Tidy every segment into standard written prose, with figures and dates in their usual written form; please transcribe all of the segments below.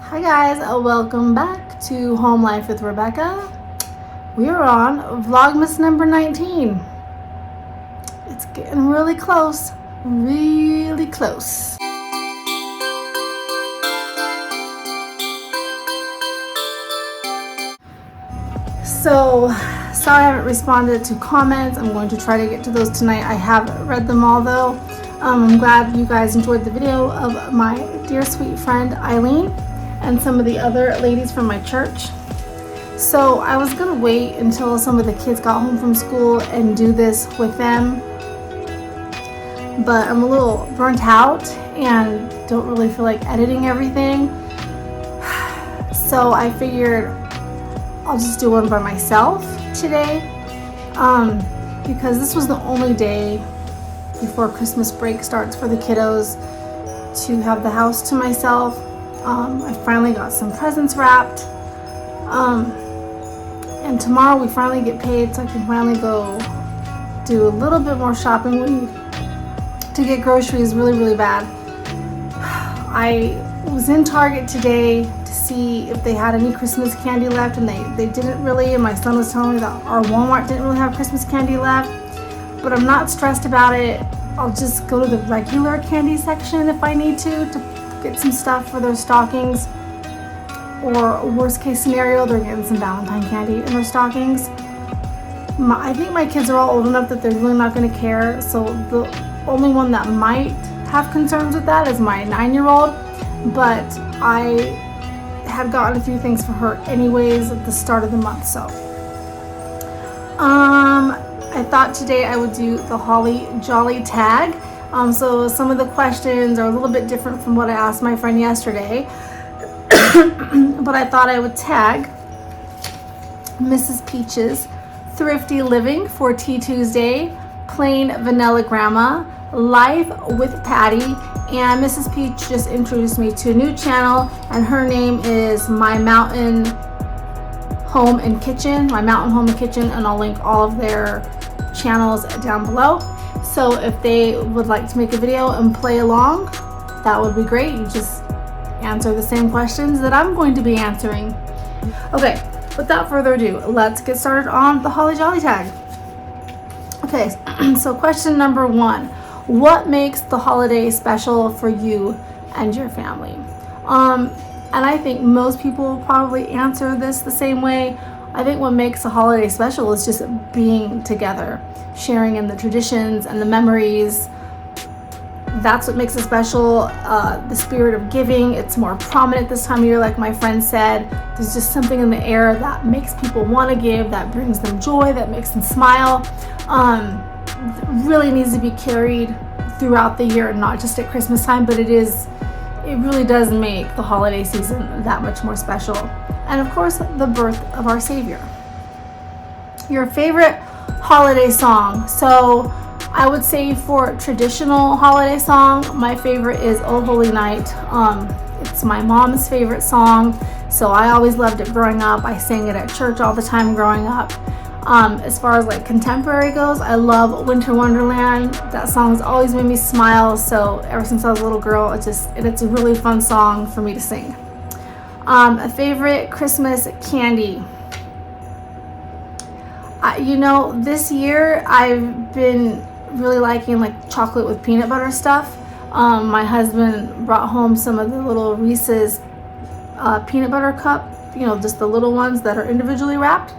Hi guys, welcome back to Home Life with Rebecca. We are on Vlogmas number 19. It's getting really close, really close. So, sorry I haven't responded to comments. I'm going to try to get to those tonight. I have read them all though. I'm glad you guys enjoyed the video of my dear sweet friend Eileen and some of the other ladies from my church. So I was gonna wait until some of the kids got home from school and do this with them, but I'm a little burnt out and don't really feel like editing everything. So I figured I'll just do one by myself today, because this was the only day before Christmas break starts for the kiddos to have the house to myself. I finally got some presents wrapped, and tomorrow we finally get paid, so I can finally go do a little bit more shopping. We need to get groceries really bad. I was in Target today to see if they had any Christmas candy left, and they didn't really, and my son was telling me that our Walmart didn't really have Christmas candy left, but I'm not stressed about it. I'll just go to the regular candy section if I need to get some stuff for their stockings, or worst case scenario, they're getting some Valentine candy in their stockings. I think my kids are all old enough that they're really not going to care, so the only one that might have concerns with that is my 9-year-old, but I have gotten a few things for her anyways at the start of the month. So I thought today I would do the Holly Jolly tag. So some of the questions are a little bit different from what I asked my friend yesterday, but I thought I would tag Mrs. Peach's Thrifty Living for Tea Tuesday, Plain Vanilla Grandma, Life with Patty, and Mrs. Peach just introduced me to a new channel, and her name is My Mountain Home and Kitchen, and I'll link all of their channels down below. So if they would like to make a video and play along, that would be great. You just answer the same questions that I'm going to be answering. Okay, without further ado, let's get started on the Holly Jolly tag. Okay, so question number 1. What makes the holiday special for you and your family? And I think most people will probably answer this the same way. I think what makes a holiday special is just being together, sharing in the traditions and the memories. That's what makes it special. The spirit of giving, it's more prominent this time of year, like my friend said. There's just something in the air that makes people want to give, that brings them joy, that makes them smile. Really needs to be carried throughout the year, not just at Christmas time, but it really does make the holiday season that much more special. And of course, the birth of our Savior. Your favorite holiday song. So I would say for traditional holiday song, my favorite is Oh Holy Night. It's my mom's favorite song, so I always loved it growing up. I sang it at church all the time growing up. As far as like contemporary goes, I love Winter Wonderland. That song's always made me smile, so ever since I was a little girl, it's a really fun song for me to sing. A favorite Christmas candy. This year I've been really liking like chocolate with peanut butter stuff. My husband brought home some of the little Reese's peanut butter cup, just the little ones that are individually wrapped.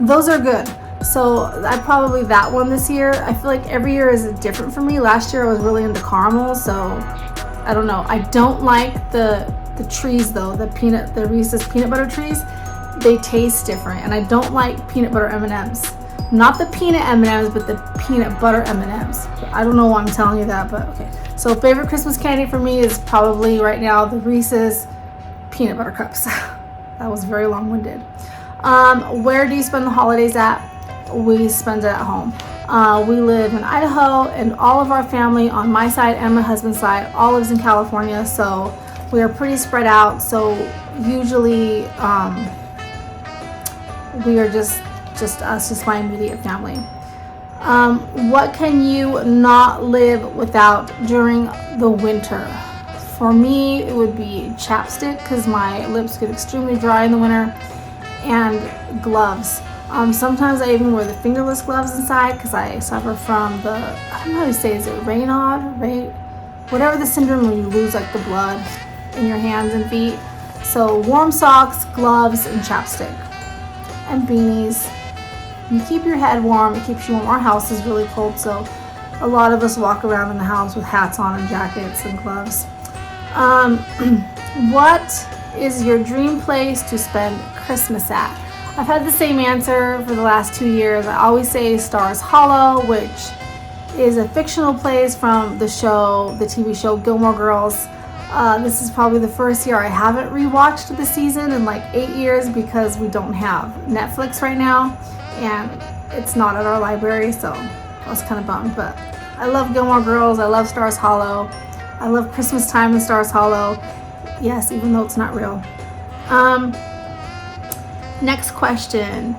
Those are good. So I probably that one this year. I feel like every year is different for me. Last year I was really into caramel, so I don't know. I don't like the trees though, the Reese's peanut butter trees. They taste different, and I don't like peanut butter M&Ms. Not the peanut M&Ms, but the peanut butter M&Ms. I don't know why I'm telling you that, but okay. So favorite Christmas candy for me is probably right now the Reese's peanut butter cups. That was very long-winded. Where do you spend the holidays at? We spend it at home. We live in Idaho, and all of our family on my side and my husband's side all lives in California, so we are pretty spread out. So usually we are just us, just my immediate family. What can you not live without during the winter? For me, it would be chapstick because my lips get extremely dry in the winter, and gloves. Sometimes I even wear the fingerless gloves inside because I suffer from the, I don't know how to say, is it Raynaud? Whatever the syndrome where you lose like the blood in your hands and feet. So warm socks, gloves, and chapstick. And beanies. You keep your head warm, it keeps you warm. Our house is really cold, so a lot of us walk around in the house with hats on and jackets and gloves. What is your dream place to spend Christmas at? I've had the same answer for the last 2 years. I always say Stars Hollow, which is a fictional place from the TV show Gilmore Girls. This is probably the first year I haven't rewatched the season in like 8 years because we don't have Netflix right now and it's not at our library, so I was kind of bummed. But I love Gilmore Girls, I love Stars Hollow, I love Christmas time in Stars Hollow. Yes, even though it's not real. Next question,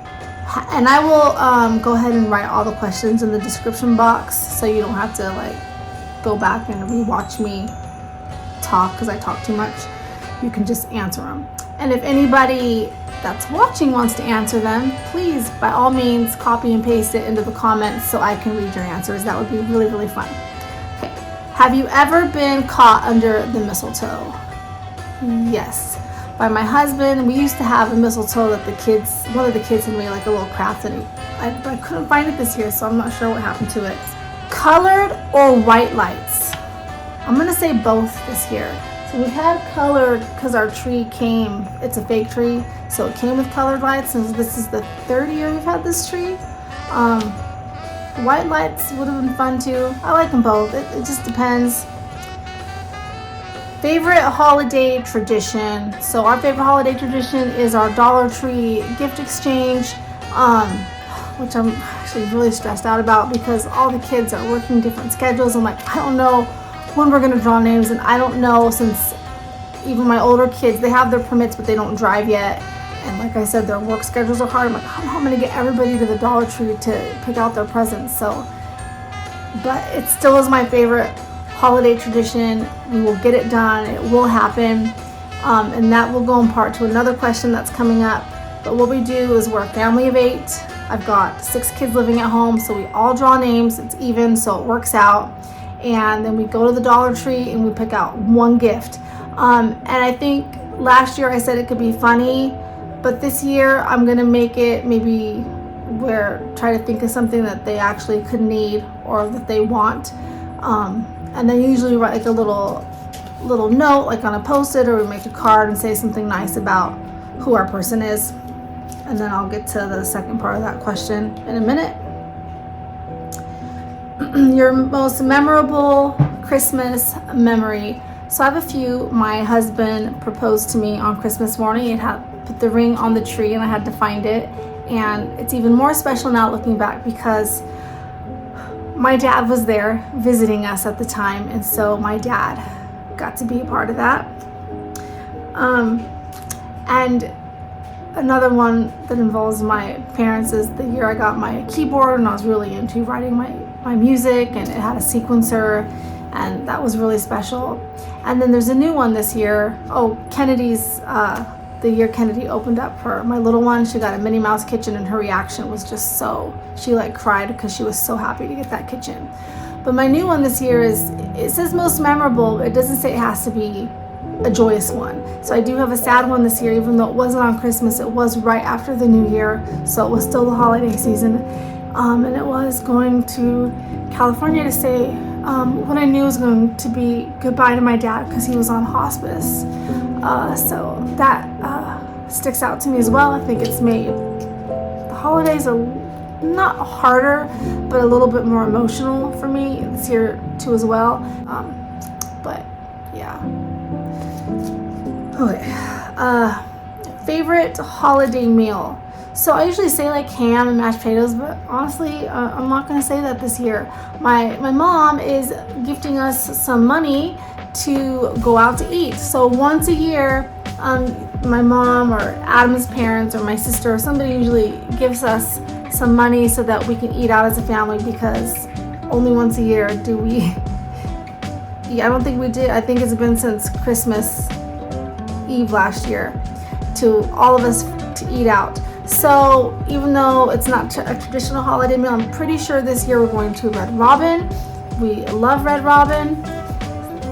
and I will go ahead and write all the questions in the description box so you don't have to like go back and rewatch me talk because I talk too much. You can just answer them. And if anybody that's watching wants to answer them, please by all means copy and paste it into the comments so I can read your answers. That would be really, really fun. Okay. Have you ever been caught under the mistletoe? Yes. By my husband. We used to have a mistletoe that one of the kids had made like a little craft, and I couldn't find it this year, so I'm not sure what happened to it. Colored or white lights? I'm gonna say both this year. So we had colored because our tree came, it's a fake tree, so it came with colored lights, and this is the third year we've had this tree. White lights would have been fun too. I like them both. It just depends. Favorite holiday tradition. So our favorite holiday tradition is our Dollar Tree gift exchange, which I'm actually really stressed out about because all the kids are working different schedules. I'm like, I don't know when we're gonna draw names, and I don't know, since even my older kids, they have their permits but they don't drive yet, and like I said, their work schedules are hard. I'm like, I don't know how I'm gonna get everybody to the Dollar Tree to pick out their presents. So, but it still is my favorite holiday tradition. We will get it done. It will happen, and that will go in part to another question that's coming up. But what we do is we're a family of 8. I've got 6 kids living at home, so we all draw names. It's even, so it works out. And then we go to the Dollar Tree and we pick out one gift. And I think last year I said it could be funny, but this year I'm gonna make it maybe try to think of something that they actually could need or that they want. And then usually write like a little note, like on a Post-it, or we make a card and say something nice about who our person is. And then I'll get to the second part of that question in a minute. Your most memorable Christmas memory. So I have a few. My husband proposed to me on Christmas morning. It had put the ring on the tree and I had to find it. And it's even more special now looking back because my dad was there visiting us at the time, and so my dad got to be a part of that. And another one that involves my parents is the year I got my keyboard, and I was really into writing my music, and it had a sequencer, and that was really special. And then there's a new one this year. Kennedy's, the year Kennedy opened up for my little one, she got a Minnie Mouse kitchen, and her reaction was just she like cried because she was so happy to get that kitchen. But my new one this year it says most memorable, but it doesn't say it has to be a joyous one. So I do have a sad one this year, even though it wasn't on Christmas, it was right after the new year, so it was still the holiday season. And it was going to California to say what I knew was going to be goodbye to my dad because he was on hospice. So that sticks out to me as well. I think it's made the holidays not harder, but a little bit more emotional for me this year too as well. But yeah. Okay. Favorite holiday meal. So I usually say like ham and mashed potatoes, but honestly, I'm not going to say that this year. My mom is gifting us some money to go out to eat. So once a year, my mom or Adam's parents or my sister or somebody usually gives us some money so that we can eat out as a family, because only once a year do we Yeah, I don't think we did. I think it's been since Christmas Eve last year to all of us to eat out. So even though it's not a traditional holiday meal, I'm pretty sure this year we're going to Red Robin. We love Red Robin.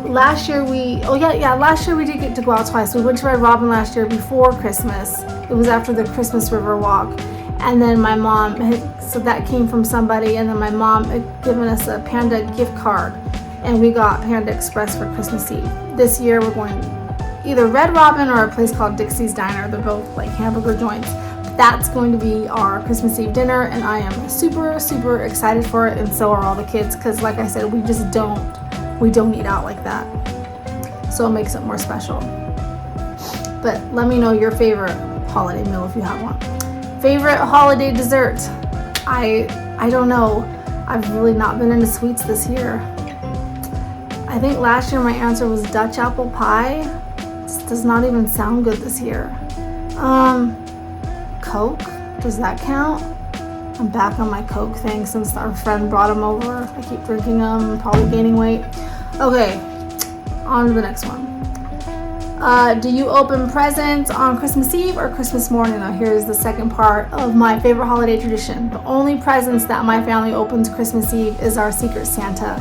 Last year last year we did get to go out twice. We went to Red Robin last year before Christmas. It was after the Christmas River walk. And then my mom so that came from somebody, and then my mom had given us a Panda gift card, and we got Panda Express for Christmas Eve. This year we're going either Red Robin or a place called Dixie's Diner. They're both like hamburger joints. That's going to be our Christmas Eve dinner, and I am super, super excited for it, and so are all the kids, because like I said, we don't eat out like that. So it makes it more special. But let me know your favorite holiday meal if you have one. Favorite holiday dessert? I don't know. I've really not been into sweets this year. I think last year my answer was Dutch apple pie. This does not even sound good this year. Coke, does that count? I'm back on my Coke thing since our friend brought them over. I keep drinking them, probably gaining weight. Okay, on to the next one. Do you open presents on Christmas Eve or Christmas morning? Now here's the second part of my favorite holiday tradition. The only presents that my family opens Christmas Eve is our Secret Santa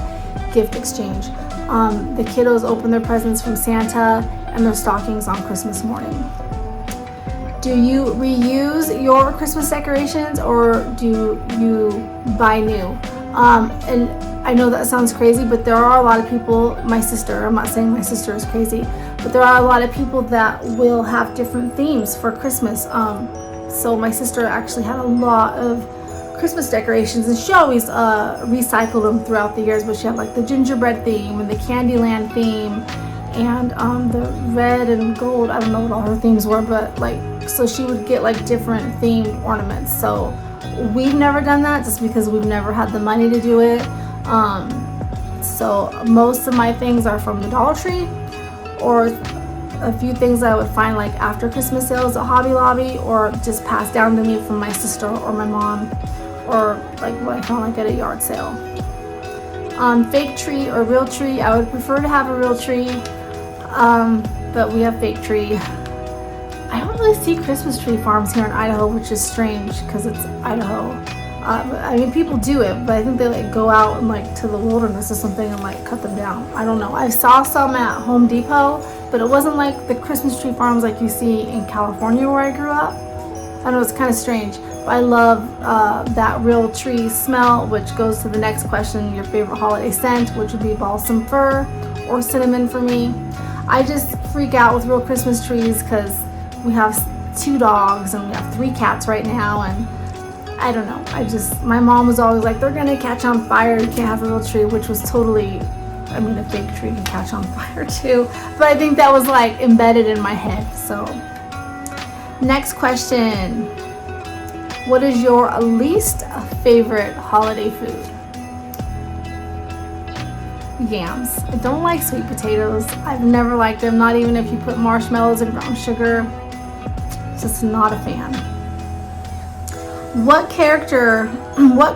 gift exchange. The kiddos open their presents from Santa and their stockings on Christmas morning. Do you reuse your Christmas decorations or do you buy new? And I know that sounds crazy, but there are a lot of people, I'm not saying my sister is crazy, but there are a lot of people that will have different themes for Christmas. So my sister actually had a lot of Christmas decorations, and she always recycled them throughout the years, but she had like the gingerbread theme and the Candyland theme and the red and gold. I don't know what all her themes were, but like, so she would get like different themed ornaments. So we've never done that just because we've never had the money to do it. So most of my things are from the Dollar Tree, or a few things I would find like after Christmas sales at Hobby Lobby, or just passed down to me from my sister or my mom, or like what I found like at a yard sale. Fake tree or real tree? I would prefer to have a real tree, but we have fake tree. I don't really see Christmas tree farms here in Idaho, which is strange because it's Idaho. I mean, people do it, but I think they like go out and like to the wilderness or something and like cut them down. I don't know. I saw some at Home Depot, but it wasn't like the Christmas tree farms like you see in California where I grew up. I know it's kind of strange, but I love that real tree smell, which goes to the next question, your favorite holiday scent, which would be balsam fir or cinnamon for me. I just freak out with real Christmas trees because we have 2 dogs and we have 3 cats right now, and I don't know. My mom was always like, they're gonna catch on fire. You can't have a real tree, which was totally, I mean, a fake tree can catch on fire too. But I think that was like embedded in my head. So next question. What is your least favorite holiday food? Yams. I don't like sweet potatoes. I've never liked them, not even if you put marshmallows and brown sugar. Just not a fan. What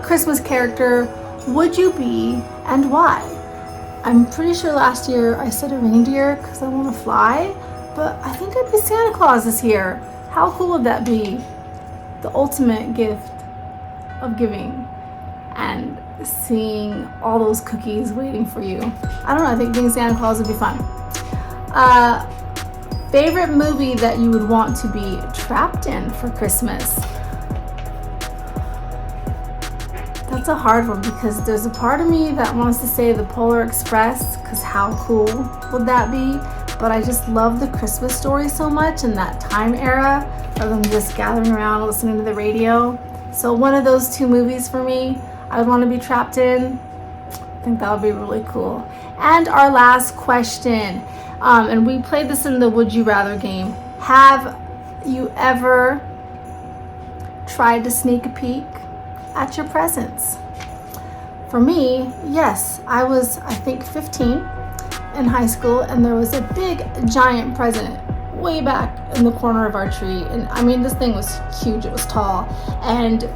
Christmas character would you be and why? I'm pretty sure last year I said a reindeer because I want to fly, but I think I'd be Santa Claus this year. How cool would that be? The ultimate gift of giving and seeing all those cookies waiting for you. I don't know, I think being Santa Claus would be fun. Favorite movie that you would want to be trapped in for Christmas? That's a hard one because there's a part of me that wants to say the Polar Express because how cool would that be? But I just love the Christmas story so much and that time era of them just gathering around and listening to the radio. So one of those 2 movies for me, I would want to be trapped in. I think that would be really cool. And our last question, and we played this in the Would You Rather game. Have you ever tried to sneak a peek at your presents? For me, yes. I was, I think, 15 in high school, and there was a big giant present way back in the corner of our tree, and I mean, this thing was huge. It was tall, and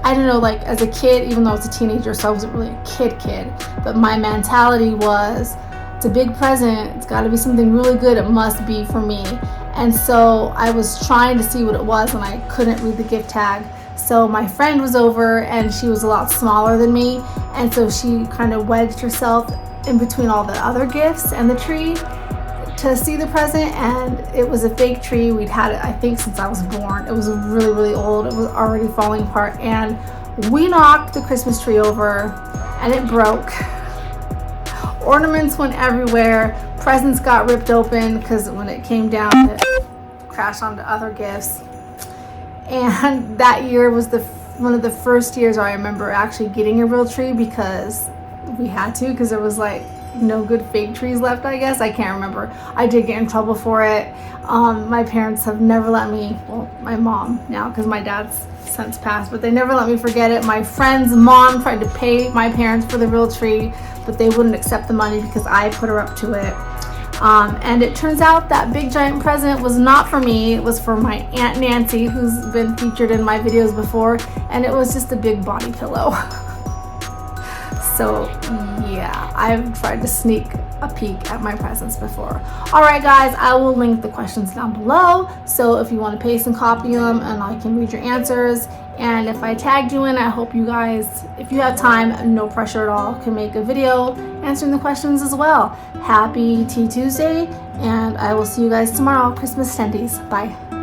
I don't know, like as a kid, even though I was a teenager, so I wasn't really a kid, but my mentality was it's a big present. It's got to be something really good. It must be for me. And so I was trying to see what it was, and I couldn't read the gift tag. So my friend was over, and she was a lot smaller than me, and so she kind of wedged herself in between all the other gifts and the tree to see the present. And it was a fake tree. We'd had it, I think, since I was born. It was really, really old. It was already falling apart, and we knocked the Christmas tree over, and it broke. Ornaments went everywhere. Presents got ripped open because when it came down, it crashed onto other gifts. And that year was one of the first years I remember actually getting a real tree, because we had to, because there was like no good fake trees left, I guess. I can't remember. I did get in trouble for it. My parents have never let me, well, my mom now, because my dad's since passed, but they never let me forget it. My friend's mom tried to pay my parents for the real tree, but they wouldn't accept the money because I put her up to it. And it turns out that big giant present was not for me. It was for my Aunt Nancy, who's been featured in my videos before, and it was just a big body pillow. So yeah, I've tried to sneak a peek at my presents before. All right, guys, I will link the questions down below. So if you want to paste and copy them, and I can read your answers. And if I tagged you in, I hope you guys, if you have time, no pressure at all, can make a video answering the questions as well. Happy Tea Tuesday, and I will see you guys tomorrow. Christmas tendies. Bye.